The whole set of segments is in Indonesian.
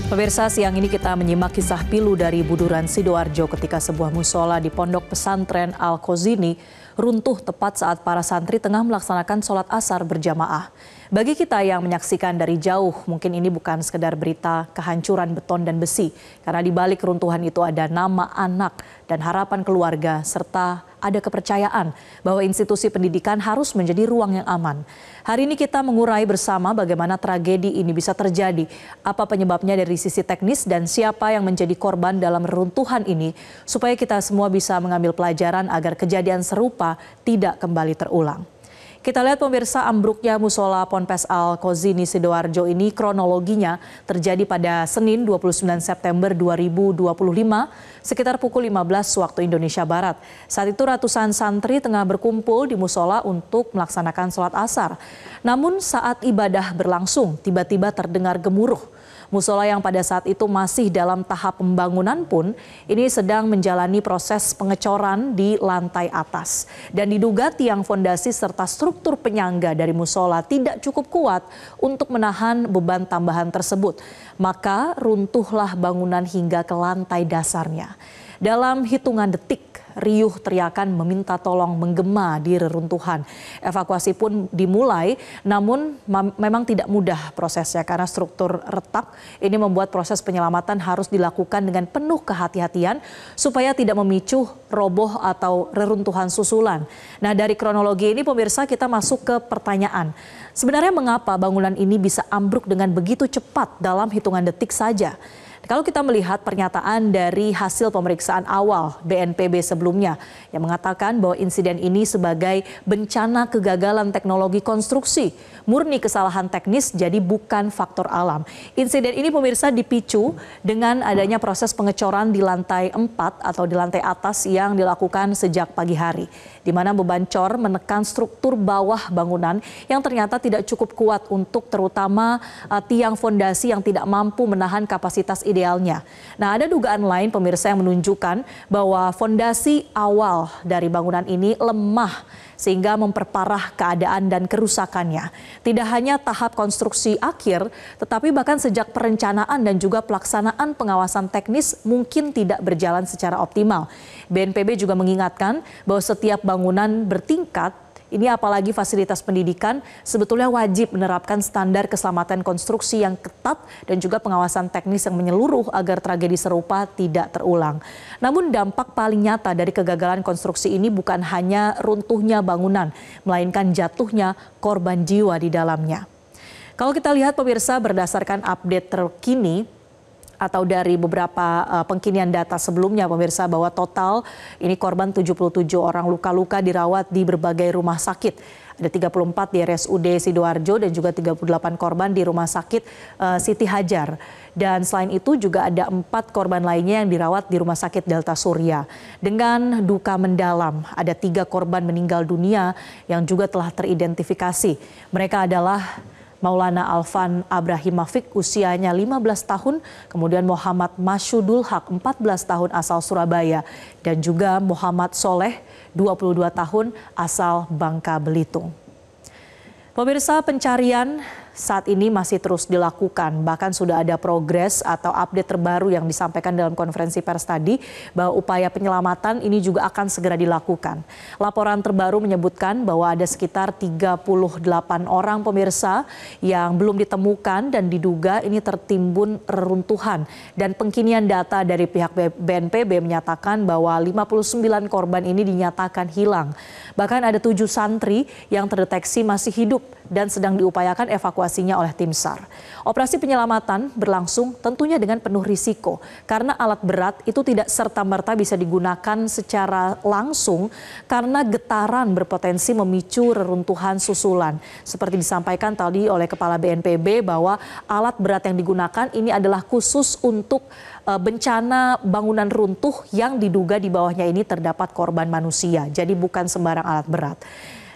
Pemirsa, siang ini kita menyimak kisah pilu dari Buduran Sidoarjo ketika sebuah musola di Pondok Pesantren Al-Khozini runtuh tepat saat para santri tengah melaksanakan sholat asar berjamaah. Bagi kita yang menyaksikan dari jauh, mungkin ini bukan sekedar berita kehancuran beton dan besi, karena di balik runtuhan itu ada nama anak dan harapan keluarga, serta ada kepercayaan bahwa institusi pendidikan harus menjadi ruang yang aman. Hari ini kita mengurai bersama bagaimana tragedi ini bisa terjadi, apa penyebabnya dari sisi teknis dan siapa yang menjadi korban dalam reruntuhan ini, supaya kita semua bisa mengambil pelajaran agar kejadian serupa tidak kembali terulang. Kita lihat pemirsa, ambruknya musola Ponpes Al-Khozini Sidoarjo ini kronologinya terjadi pada Senin 29 September 2025 sekitar pukul 15 waktu Indonesia Barat. Saat itu ratusan santri tengah berkumpul di musola untuk melaksanakan sholat asar. Namun saat ibadah berlangsung tiba-tiba terdengar gemuruh. Musola yang pada saat itu masih dalam tahap pembangunan pun ini sedang menjalani proses pengecoran di lantai atas. Dan diduga tiang fondasi serta struktur penyangga dari musola tidak cukup kuat untuk menahan beban tambahan tersebut. Maka runtuhlah bangunan hingga ke lantai dasarnya. Dalam hitungan detik, riuh teriakan meminta tolong menggema di reruntuhan. Evakuasi pun dimulai, namun memang tidak mudah prosesnya karena struktur retak. Ini membuat proses penyelamatan harus dilakukan dengan penuh kehati-hatian supaya tidak memicu roboh atau reruntuhan susulan. Nah, dari kronologi ini pemirsa, kita masuk ke pertanyaan. Sebenarnya mengapa bangunan ini bisa ambruk dengan begitu cepat dalam hitungan detik saja? Kalau kita melihat pernyataan dari hasil pemeriksaan awal BNPB sebelumnya yang mengatakan bahwa insiden ini sebagai bencana kegagalan teknologi konstruksi, murni kesalahan teknis jadi bukan faktor alam. Insiden ini pemirsa dipicu dengan adanya proses pengecoran di lantai 4 atau di lantai atas yang dilakukan sejak pagi hari, di mana beban cor menekan struktur bawah bangunan yang ternyata tidak cukup kuat untuk terutama tiang fondasi yang tidak mampu menahan kapasitas idealnya. Nah, ada dugaan lain pemirsa yang menunjukkan bahwa fondasi awal dari bangunan ini lemah sehingga memperparah keadaan dan kerusakannya. Tidak hanya tahap konstruksi akhir, tetapi bahkan sejak perencanaan dan juga pelaksanaan pengawasan teknis mungkin tidak berjalan secara optimal. BNPB juga mengingatkan bahwa setiap bangunan bertingkat, ini apalagi fasilitas pendidikan, sebetulnya wajib menerapkan standar keselamatan konstruksi yang ketat dan juga pengawasan teknis yang menyeluruh agar tragedi serupa tidak terulang. Namun dampak paling nyata dari kegagalan konstruksi ini bukan hanya runtuhnya bangunan, melainkan jatuhnya korban jiwa di dalamnya. Kalau kita lihat pemirsa, berdasarkan update terkini, atau dari beberapa pengkinian data sebelumnya pemirsa, bahwa total ini korban 77 orang luka-luka dirawat di berbagai rumah sakit. Ada 34 di RSUD Sidoarjo dan juga 38 korban di rumah sakit Siti Hajar. Dan selain itu juga ada 4 korban lainnya yang dirawat di rumah sakit Delta Surya. Dengan duka mendalam, ada 3 korban meninggal dunia yang juga telah teridentifikasi. Mereka adalah Maulana Alvan Abrahim Mafik usianya 15 tahun, kemudian Muhammad Masyudul Haq 14 tahun asal Surabaya, dan juga Muhammad Soleh 22 tahun asal Bangka Belitung. Pemirsa, pencarian saat ini masih terus dilakukan, bahkan sudah ada progres atau update terbaru yang disampaikan dalam konferensi pers tadi bahwa upaya penyelamatan ini juga akan segera dilakukan. Laporan terbaru menyebutkan bahwa ada sekitar 38 orang pemirsa yang belum ditemukan dan diduga ini tertimbun reruntuhan. Dan pengkinian data dari pihak BNPB menyatakan bahwa 59 korban ini dinyatakan hilang. Bahkan ada 7 santri yang terdeteksi masih hidup dan sedang diupayakan evakuasinya oleh tim SAR. Operasi penyelamatan berlangsung tentunya dengan penuh risiko karena alat berat itu tidak serta-merta bisa digunakan secara langsung karena getaran berpotensi memicu reruntuhan susulan. Seperti disampaikan tadi oleh Kepala BNPB bahwa alat berat yang digunakan ini adalah khusus untuk bencana bangunan runtuh yang diduga di bawahnya ini terdapat korban manusia. Jadi bukan sembarang alat berat.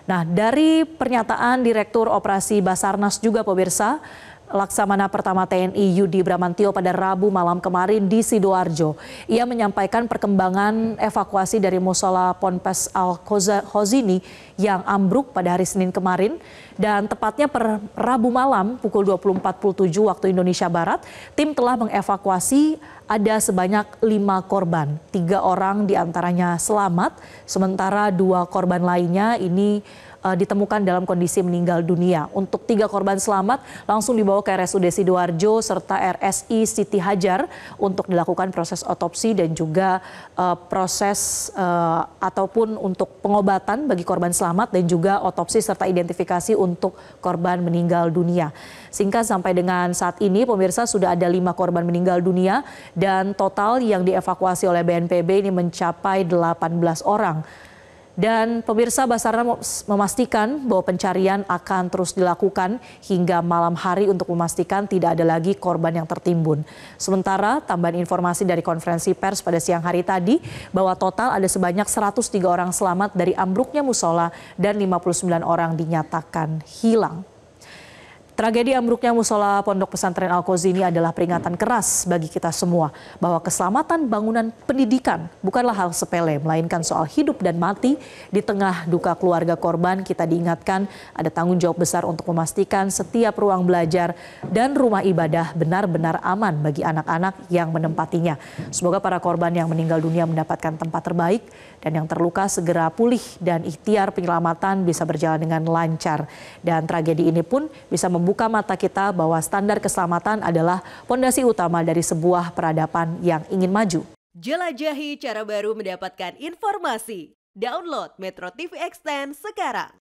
Nah, dari pernyataan Direktur Operasi Basarnas juga pemirsa, Laksamana Pertama TNI Yudi Bramantio pada Rabu malam kemarin di Sidoarjo. Ia menyampaikan perkembangan evakuasi dari musola Ponpes Al-Khozini yang ambruk pada hari Senin kemarin, dan tepatnya per Rabu malam pukul 20.47 waktu Indonesia Barat, tim telah mengevakuasi ada sebanyak 5 korban. 3 orang diantaranya selamat, sementara 2 korban lainnya ini ditemukan dalam kondisi meninggal dunia. Untuk 3 korban selamat langsung dibawa ke RSUD Sidoarjo serta RSI Siti Hajar untuk dilakukan proses otopsi dan juga proses ataupun untuk pengobatan bagi korban selamat dan juga otopsi serta identifikasi untuk korban meninggal dunia. Sehingga sampai dengan saat ini pemirsa sudah ada 5 korban meninggal dunia dan total yang dievakuasi oleh BNPB ini mencapai 18 orang. Dan pemirsa, Basarnas memastikan bahwa pencarian akan terus dilakukan hingga malam hari untuk memastikan tidak ada lagi korban yang tertimbun. Sementara tambahan informasi dari konferensi pers pada siang hari tadi bahwa total ada sebanyak 103 orang selamat dari ambruknya musola dan 59 orang dinyatakan hilang. Tragedi ambruknya musola Pondok Pesantren Al-Khozini adalah peringatan keras bagi kita semua bahwa keselamatan bangunan pendidikan bukanlah hal sepele, melainkan soal hidup dan mati. Di tengah duka keluarga korban, kita diingatkan ada tanggung jawab besar untuk memastikan setiap ruang belajar dan rumah ibadah benar-benar aman bagi anak-anak yang menempatinya. Semoga para korban yang meninggal dunia mendapatkan tempat terbaik dan yang terluka segera pulih dan ikhtiar penyelamatan bisa berjalan dengan lancar. Dan tragedi ini pun bisa membuka mata kita bahwa standar keselamatan adalah fondasi utama dari sebuah peradaban yang ingin maju. Jelajahi cara baru mendapatkan informasi. Download Metro TV Extend sekarang.